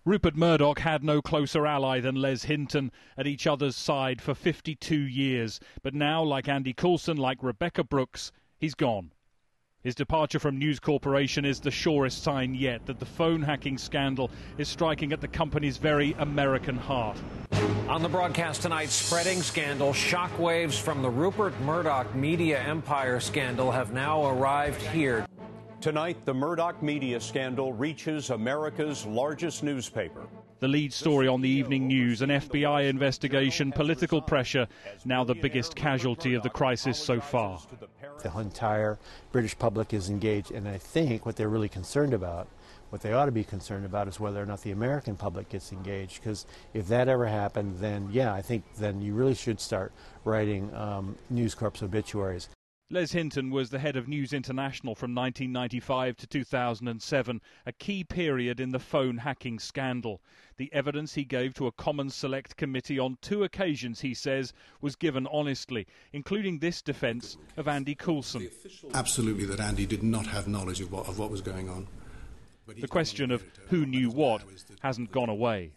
Rupert Murdoch had no closer ally than Les Hinton at each other's side for 52 years. But now, like Andy Coulson, like Rebekah Brooks, he's gone. His departure from News Corporation is the surest sign yet that the phone hacking scandal is striking at the company's very American heart. On the broadcast tonight, spreading scandal, shockwaves from the Rupert Murdoch media empire scandal have now arrived here. Tonight, the Murdoch media scandal reaches America's largest newspaper. The lead story on the evening news, an FBI investigation, political pressure, now the biggest casualty of the crisis so far. The entire British public is engaged, and I think what they're really concerned about, what they ought to be concerned about, is whether or not the American public gets engaged. Because if that ever happened, then yeah, I think then you really should start writing News Corp's obituaries. Les Hinton was the head of News International from 1995 to 2007, a key period in the phone hacking scandal. The evidence he gave to a Commons Select Committee on 2 occasions, he says, was given honestly, including this defence of Andy Coulson. Absolutely, that Andy did not have knowledge of what was going on. The question of who knew what hasn't gone away.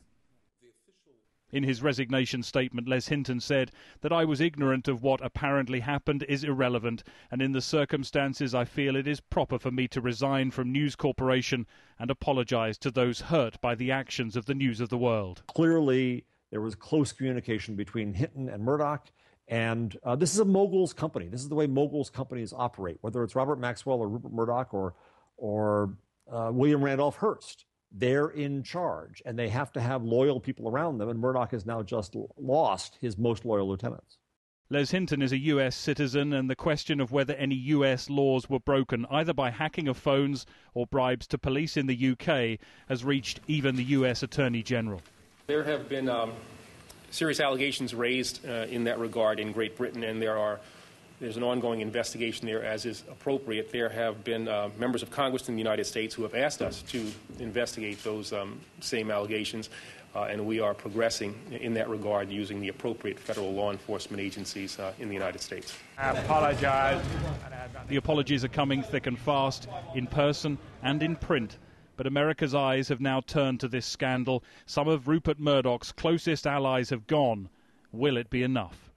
In his resignation statement, Les Hinton said that I was ignorant of what apparently happened is irrelevant, and in the circumstances I feel it is proper for me to resign from News Corporation and apologise to those hurt by the actions of the News of the World. Clearly, there was close communication between Hinton and Murdoch, and this is a mogul's company. This is the way mogul's companies operate, whether it's Robert Maxwell or Rupert Murdoch or William Randolph Hearst. They're in charge, and they have to have loyal people around them, and Murdoch has now just lost his most loyal lieutenants. Les Hinton is a U.S. citizen, and the question of whether any U.S. laws were broken, either by hacking of phones or bribes to police in the U.K., has reached even the U.S. Attorney General. There have been serious allegations raised in that regard in Great Britain, and there's an ongoing investigation there, as is appropriate. There have been members of Congress in the United States who have asked us to investigate those same allegations, and we are progressing in that regard using the appropriate federal law enforcement agencies in the United States. I apologize. The apologies are coming thick and fast, in person and in print. But America's eyes have now turned to this scandal. Some of Rupert Murdoch's closest allies have gone. Will it be enough?